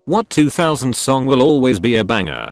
What 2000 song will always be a banger?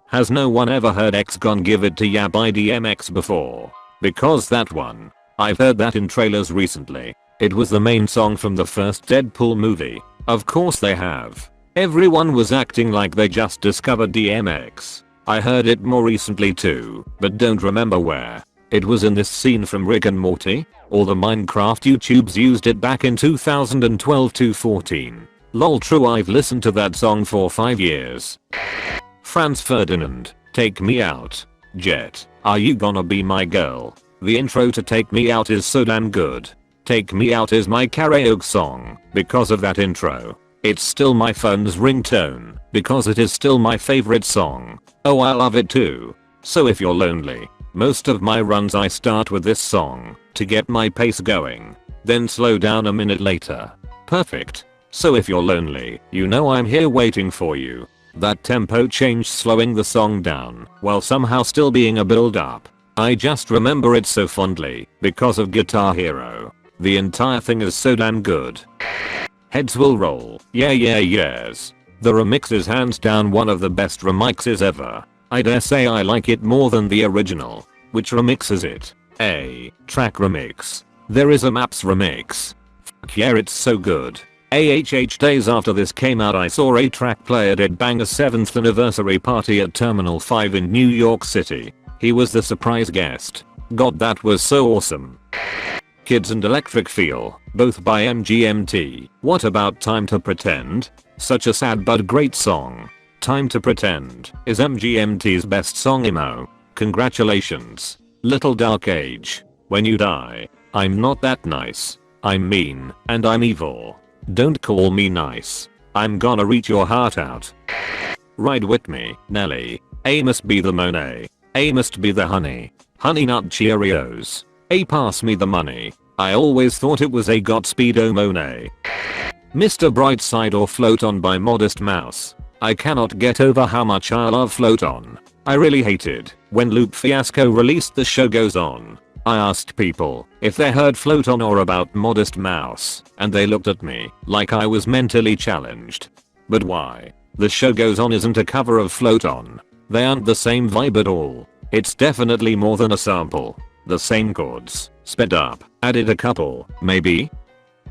Has no one ever heard X Gon Give It To Ya by DMX before? Because that one. I've heard that in trailers recently. It was the main song from the first Deadpool movie. Of course they have. Everyone was acting like they just discovered DMX. I heard it more recently too, but don't remember where. It was in this scene from Rick and Morty? Or the Minecraft YouTubes used it back in 2012-14. Lol, true, I've listened to that song for 5 years. Franz Ferdinand, Take Me Out. Jet, Are You Gonna Be My Girl? The intro to Take Me Out is so damn good. Take Me Out is my karaoke song because of that intro. It's still my phone's ringtone because it is still my favorite song. Oh, I love it too. So if you're lonely, most of my runs I start with this song to get my pace going, then slow down a minute later. Perfect. So if you're lonely, you know I'm here waiting for you. That tempo change slowing the song down while somehow still being a build up. I just remember it so fondly because of Guitar Hero. The entire thing is so damn good. Heads will roll. Yes. The remix is hands down one of the best remixes ever. I dare say I like it more than the original. Which remix is it? A. Track remix. There is a Maps remix. Fuck yeah, it's so good. Days after this came out, I saw a track player did bang a 7th anniversary party at Terminal 5 in New York City. He was the surprise guest. God, that was so awesome. Kids and Electric Feel, both by MGMT. What about Time to Pretend? Such a sad but great song. Time to Pretend is MGMT's best song emo. Congratulations. Little Dark Age. When you die, I'm not that nice. I'm mean and I'm evil. Don't call me nice. I'm gonna reach your heart out. Ride with me, Nelly. A must be the Monet. A must be the honey. Honey Nut Cheerios. A pass me the money. I always thought it was a Godspeed O Monet. Mr. Brightside or Float On by Modest Mouse. I cannot get over how much I love Float On. I really hated when Loop Fiasco released The Show Goes On. I asked people if they heard Float On or about Modest Mouse, and they looked at me like I was mentally challenged. But why? The Show Goes On isn't a cover of Float On. They aren't the same vibe at all. It's definitely more than a sample. The same chords, sped up, added a couple, maybe?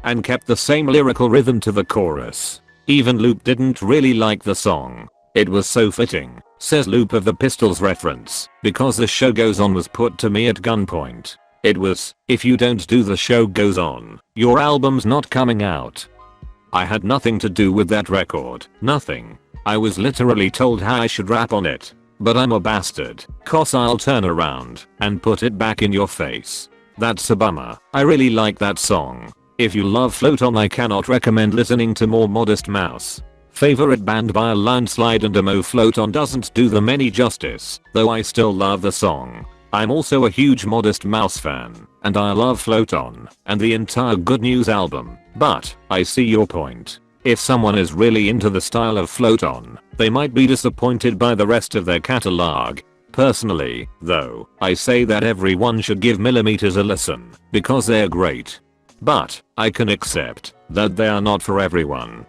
And kept the same lyrical rhythm to the chorus. Even Loop didn't really like the song. It was so fitting, says Loop of the Pistols reference, because The Show Goes On was put to me at gunpoint. It was, if you don't do The Show Goes On, your album's not coming out. I had nothing to do with that record, nothing. I was literally told how I should rap on it. But I'm a bastard, cause I'll turn around and put it back in your face. That's a bummer. I really like that song. If you love Float On, I cannot recommend listening to more Modest Mouse. Favorite band by a landslide, and Mo Float On doesn't do them any justice, though I still love the song. I'm also a huge Modest Mouse fan, and I love Float On and the entire Good News album, but I see your point. If someone is really into the style of Float On, they might be disappointed by the rest of their catalog. Personally, though, I say that everyone should give Millimeters a listen, because they're great. But, I can accept that they are not for everyone.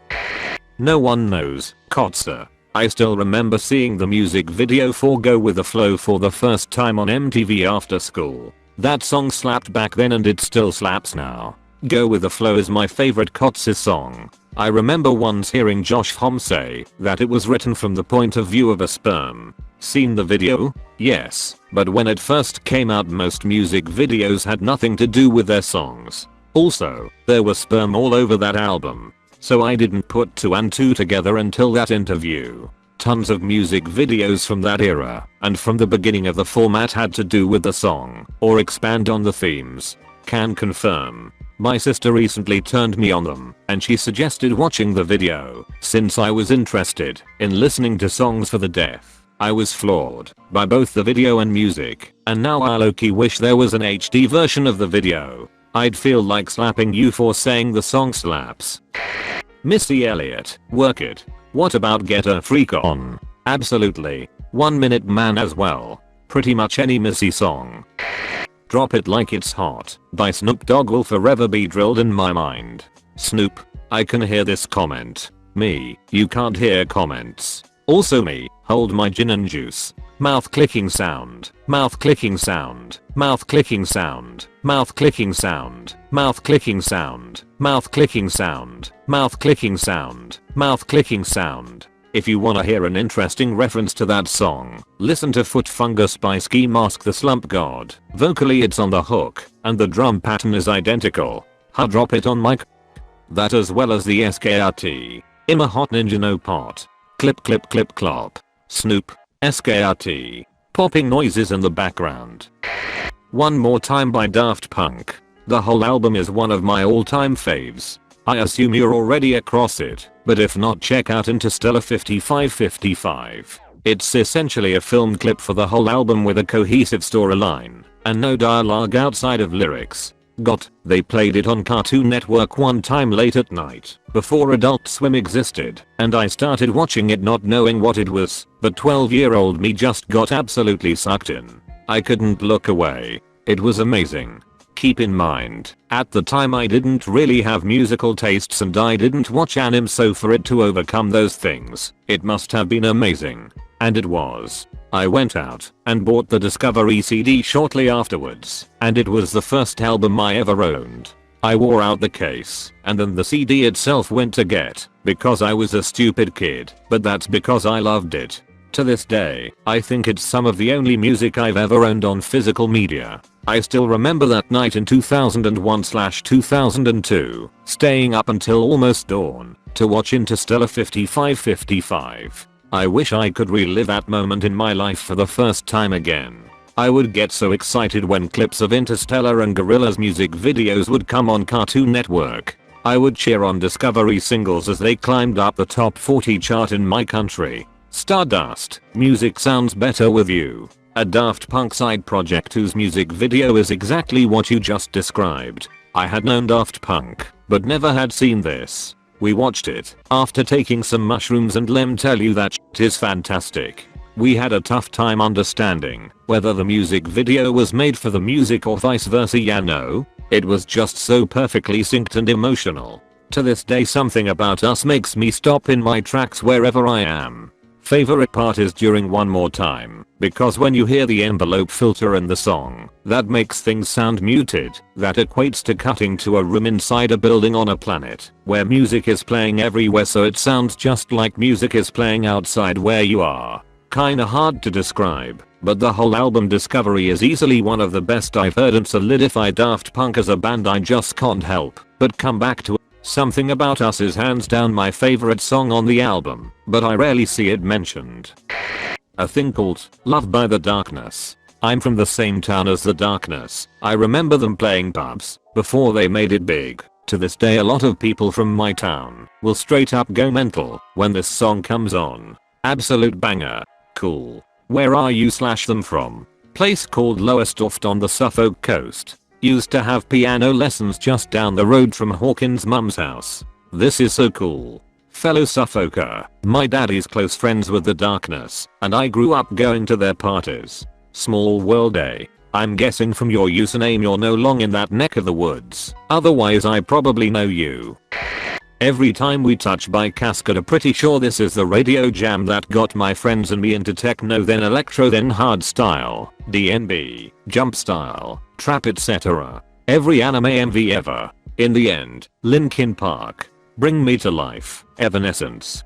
No One Knows, Kotze. I still remember seeing the music video for Go With The Flow for the first time on MTV after school. That song slapped back then and it still slaps now. Go With The Flow is my favorite Kotze song. I remember once hearing Josh Homme say that it was written from the point of view of a sperm. Seen the video? Yes, but when it first came out most music videos had nothing to do with their songs. Also, there was sperm all over that album. So I didn't put 2 and 2 together until that interview. Tons of music videos from that era and from the beginning of the format had to do with the song or expand on the themes. Can confirm. My sister recently turned me on them and she suggested watching the video since I was interested in listening to songs for the deaf. I was floored by both the video and music, and now I low-key wish there was an HD version of the video. I'd feel like slapping you for saying the song slaps. Missy Elliott, Work It. What about Get a Freak On? Absolutely. 1 Minute Man as well. Pretty much any Missy song. Drop It Like It's Hot by Snoop Dogg will forever be drilled in my mind. Snoop, I can hear this comment. Me, you can't hear comments. Also me, hold my gin and juice. Mouth clicking sound, mouth clicking sound, mouth clicking sound, mouth clicking sound, mouth clicking sound, mouth clicking sound, mouth clicking sound, mouth clicking sound. If you wanna hear an interesting reference to that song, listen to Foot Fungus by Ski Mask the Slump God. Vocally it's on the hook, and the drum pattern is identical. Ha, drop it on mic. That as well as the SKRT. IAmA Hot Ninja No Pot. Clip clip clip clop. Snoop. SKRT. Popping noises in the background. One More Time by Daft Punk. The whole album is one of my all-time faves. I assume you're already across it, but if not, check out Interstellar 5555. It's essentially a film clip for the whole album with a cohesive storyline, and no dialogue outside of lyrics. They played it on Cartoon Network one time late at night, before Adult Swim existed, and I started watching it not knowing what it was, but 12-year-old me just got absolutely sucked in. I couldn't look away. It was amazing. Keep in mind, at the time I didn't really have musical tastes and I didn't watch anime, so for it to overcome those things, it must have been amazing. And it was. I went out and bought the Discovery CD shortly afterwards, and it was the first album I ever owned. I wore out the case, and then the CD itself went to get, because I was a stupid kid, but that's because I loved it. To this day, I think it's some of the only music I've ever owned on physical media. I still remember that night in 2001/2002, staying up until almost dawn to watch Interstellar 5555. I wish I could relive that moment in my life for the first time again. I would get so excited when clips of Interstellar and Gorillaz music videos would come on Cartoon Network. I would cheer on Discovery singles as they climbed up the top 40 chart in my country. Stardust, Music Sounds Better With You. A Daft Punk side project whose music video is exactly what you just described. I had known Daft Punk, but never had seen this. We watched it after taking some mushrooms, and lem tell you that shit is fantastic. We had a tough time understanding whether the music video was made for the music or vice versa. No, it was just so perfectly synced and emotional. To this day, something about us makes me stop in my tracks wherever I am. Favorite part is during One More Time, because when you hear the envelope filter in the song, that makes things sound muted. That equates to cutting to a room inside a building on a planet, where music is playing everywhere, so it sounds just like music is playing outside where you are. Kinda hard to describe, but the whole album Discovery is easily one of the best I've heard and solidified Daft Punk as a band I just can't help but come back to. Something About Us is hands down my favorite song on the album, but I rarely see it mentioned. A thing called Love by the Darkness. I'm from the same town as the Darkness. I remember them playing pubs before they made it big. To this day, a lot of people from my town will straight up go mental when this song comes on. Absolute banger. Cool. Where are you / them from? Place called Lowestoft on the Suffolk coast. Used to have piano lessons just down the road from Hawkins' mum's house. This is so cool. Fellow Suffolker, my daddy's close friends with the Darkness, and I grew up going to their parties. Small world, eh? I'm guessing from your username you're no long in that neck of the woods. Otherwise I probably know you. Every Time We Touch by Cascada. Pretty sure this is the radio jam that got my friends and me into techno, then electro, then hardstyle, DnB, jump style, trap, etc. Every anime MV ever. In the end, Linkin Park. Bring Me to Life, Evanescence.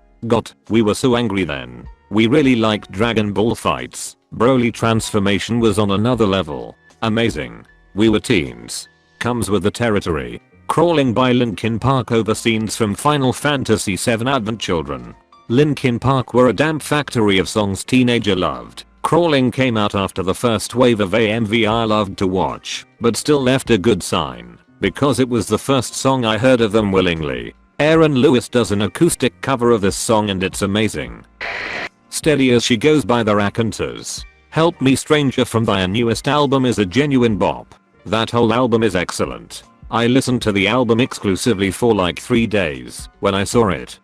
We were so angry then. We really liked Dragon Ball fights. Broly transformation was on another level. Amazing. We were teens. Comes with the territory. Crawling by Linkin Park over scenes from Final Fantasy VII Advent Children. Linkin Park were a damn factory of songs teenager loved. Crawling came out after the first wave of AMV I loved to watch, but still left a good sign, because it was the first song I heard of them willingly. Aaron Lewis does an acoustic cover of this song and it's amazing. Steady As She Goes by the Raconteurs. Help Me Stranger from their newest album is a genuine bop. That whole album is excellent. I listened to the album exclusively for like 3 days when I saw it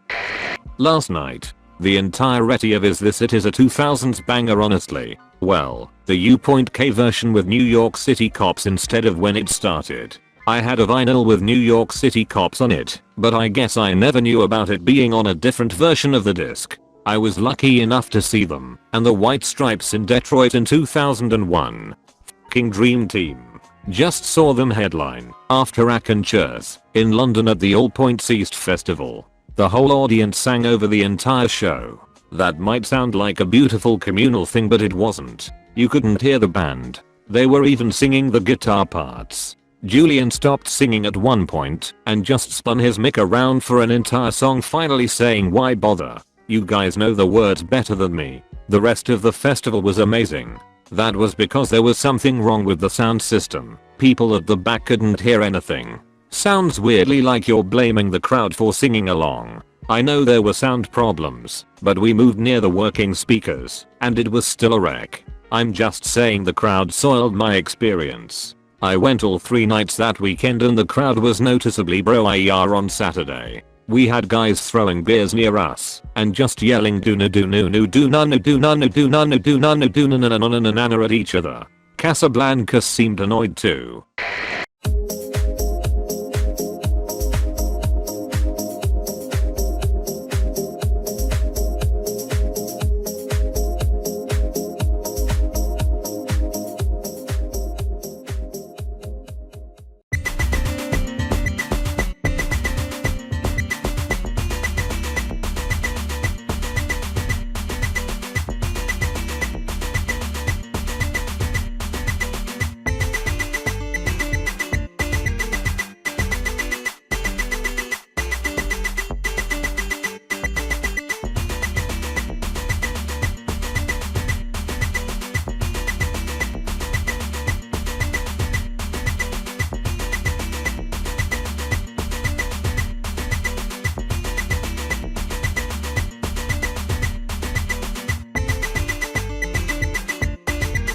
last night. The entirety of Is This It is a 2000s banger, honestly. Well, the U.K version with New York City cops instead of when it started. I had a vinyl with New York City Cops on it, but I guess I never knew about it being on a different version of the disc. I was lucky enough to see them and the White Stripes in Detroit in 2001. Fucking dream team. Just saw them headline after Church in London at the All Points East Festival. The whole audience sang over the entire show. That might sound like a beautiful communal thing, but it wasn't. You couldn't hear the band. They were even singing the guitar parts. Julian stopped singing at one point and just spun his mic around for an entire song, finally saying, "Why bother? You guys know the words better than me." The rest of the festival was amazing. That was because there was something wrong with the sound system. People at the back couldn't hear anything. Sounds weirdly like you're blaming the crowd for singing along. I know there were sound problems, but we moved near the working speakers and it was still a wreck. I'm just saying the crowd soiled my experience. I went all 3 nights that weekend and the crowd was noticeably bro-ier on Saturday. We had guys throwing beers near us and just yelling "do-na do-nu-nu do-na-nu do-na-nu do-na-nu do-na-nu do-na-na-na-na-na-na" at each other. Casablancas seemed annoyed too.